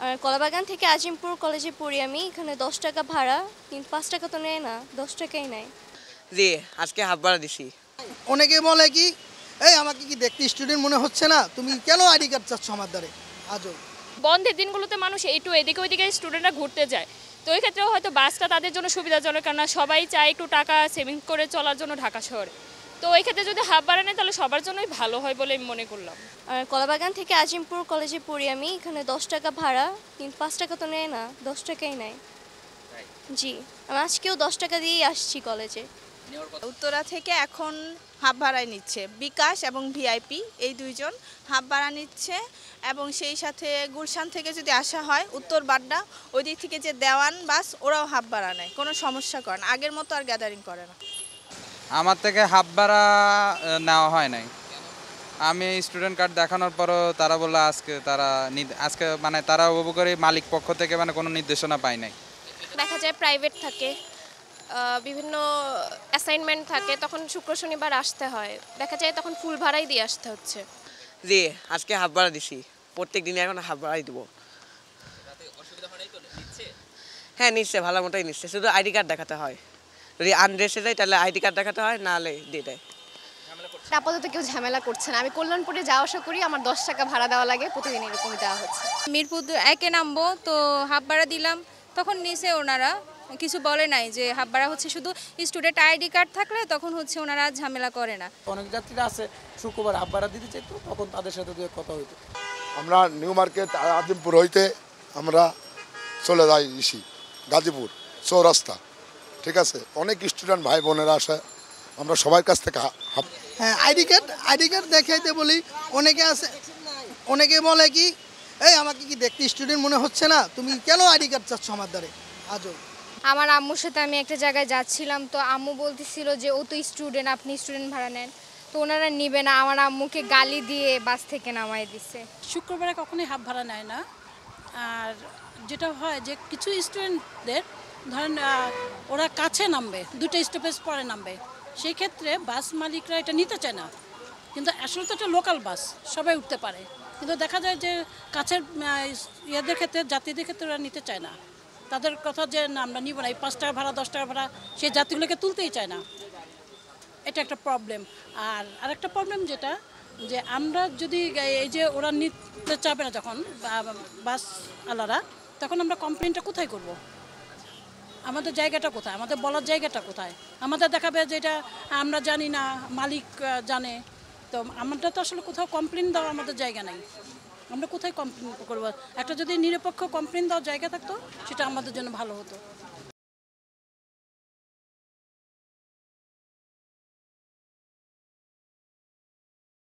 আর কলাবাগান থেকে আজিমপুর কলেজে পড়ি আমি। এখানে 10 টাকা ভাড়া, কিন্তু 5 টাকা তো নেয় না, 10 টাকাই নেয়। জি, আজকে হাফ ভাড়া দিছি। অনেকে বলে কি, এই আমাকে কি দেখতে স্টুডেন্ট মনে হচ্ছে না, তুমি কেন আইডি কার্ড চাচ্ছ আমার দ্বারে আজও। বন্ধের দিনগুলোতে মানুষ একটু এদিকে ওইদিকে স্টুডেন্টরা ঘুরতে যায়, তো ওই ক্ষেত্রেও হয়তো বাসটা তাদের জন্য সুবিধাজনক, কেননা সবাই চায় একটু টাকা সেভিং করে চলার জন্য ঢাকা শহরে। তো ওই ক্ষেত্রে যদি হাফ ভাড়া নেয় তাহলে সবার জন্যই ভালো হয় বলে আমি মনে করলাম। আর কলাবাগান থেকে আজিমপুর কলেজে পড়ি আমি। এখানে 10 টাকা ভাড়া, কিন্তু 5 টাকা তো নেয় না, 10 টাকাই নেয়। জি, আমি আজকেও 10 টাকা দিয়েই আসছি কলেজে। উত্তরা থেকে এখন হাফ ভাড়ায় নিচ্ছে বিকাশ এবং ভিআইপি, এই দুইজন হাফ ভাড়া নিচ্ছে। এবং সেই সাথে গুলশান থেকে যদি আসা হয় উত্তর বাড্ডা, ওই দিক থেকে যে দেওয়ান বাস, ওরাও হাফ ভাড়া নেয়, কোনো সমস্যা করে না, আগের মতো আর গ্যাদারিং করে না। আমার থেকে হাফ ভাড়া নেওয়া হয় নাই। আমি স্টুডেন্ট কার্ড দেখানোর পরও তারা বললো আজকে মানে তারা উপকারী মালিক পক্ষ থেকে মানে কোনো নির্দেশনা পায় নাই। দেখা যায় প্রাইভেট থাকে, বিভিন্ন অ্যাসাইনমেন্ট থাকে, তখন শুক্র শনিবার আসতে হয়, দেখা যায় তখন ফুল ভাড়াই দিয়ে আসতে হচ্ছে। জি, আজকে হাফ ভাড়া দিছি। প্রত্যেক দিনে এখন হাফ ভাড়াই দিব। হ্যাঁ নিচ্ছে, ভালো মতোই নিচ্ছে, শুধু আইডি কার্ড দেখাতে হয়। যদি আনড্রেসে যায় তাহলে আইডি কার্ড দেখাতে হয়, নাহলে দিয়ে দেয়। আপাতত কেউ ঝামেলা করছে না। আমি কল্যাণপুরে যাওয়া আসা করি, আমার 10 টাকা ভাড়া দেওয়া লাগে, প্রতিদিন এরকম দেওয়া হচ্ছে। মিরপুর 1-এ নামবো, তো হাফ ভাড়া দিলাম, তখন নিচে ওনারা কিছু বলে নাই যে হাফ ভাড়া হচ্ছে শুধু স্টুডেন্ট আইডি কার্ড থাকলে তখন হচ্ছে ওনারা ঝামেলা করে না। অনেক যাত্রীরা আছে শুক্রবার হাফ ভাড়া দিতে চাইতো, তখন তাদের সাথে কথা হইতো। আমরা নিউ মার্কেট আজিমপুর হইতে আমরা চলে যাই গাজীপুর চৌরাস্তা, ঠিক আছে। অনেক স্টুডেন্ট ভাই বোনেরা আসে, আমরা সবার কাছ থেকে হ্যাঁ, আইডি কার্ড দেখাইতে বলি। অনেকে বলে কি, এই আমাকে কি দেখতে স্টুডেন্ট মনে হচ্ছে না, তুমি কেন আইডি কার্ড চাচ্ছ আমার দ্বারে আজও। আমার আম্মুর সাথে আমি একটা জায়গায় যাচ্ছিলাম, তো আম্মু বলতেছিল যে ও তো স্টুডেন্ট, আপনি স্টুডেন্ট ভাড়া নেন, তো ওনারা নিবে না। আমার আম্মুকে গালি দিয়ে বাস থেকে নামাই দিছে। শুক্রবারে কখনোই হাফ ভাড়া নেয় না। আর যেটা হয় যে কিছু স্টুডেন্টদের ধরেন ওরা কাছে নামবে, দুটো স্টপেজ পরে নামবে, সেই ক্ষেত্রে বাস মালিকরা এটা নিতে চায় না। কিন্তু আসলে তো এটা লোকাল বাস, সবাই উঠতে পারে, কিন্তু দেখা যায় যে কাছের ইয়েদের ক্ষেত্রে, যাত্রীদের ক্ষেত্রে ওরা নিতে চায় না। তাদের কথা যে না আমরা নিব না, এই 5 টাকা ভাড়া 10 টাকা ভাড়া সেই যাত্রীগুলোকে তুলতেই চায় না। এটা একটা প্রবলেম। আর আরেকটা প্রবলেম যেটা, যে আমরা যদি এই যে ওরা নিতে চাবে না যখন বাস আলারা, তখন আমরা কমপ্লেনটা কোথায় করব? আমাদের জায়গাটা কোথায়, আমাদের বলার জায়গাটা কোথায়? আমাদের দেখাবে যে এটা আমরা জানি না, মালিক জানে। তো আমরা তো আসলে কোথাও কমপ্লেন দেওয়ার আমাদের জায়গা নাই। আমরা কোথায় কমপ্লেন করবো? একটা যদি নিরপেক্ষ কমপ্লেন দেওয়ার জায়গা থাকতো, সেটা আমাদের জন্য ভালো হতো।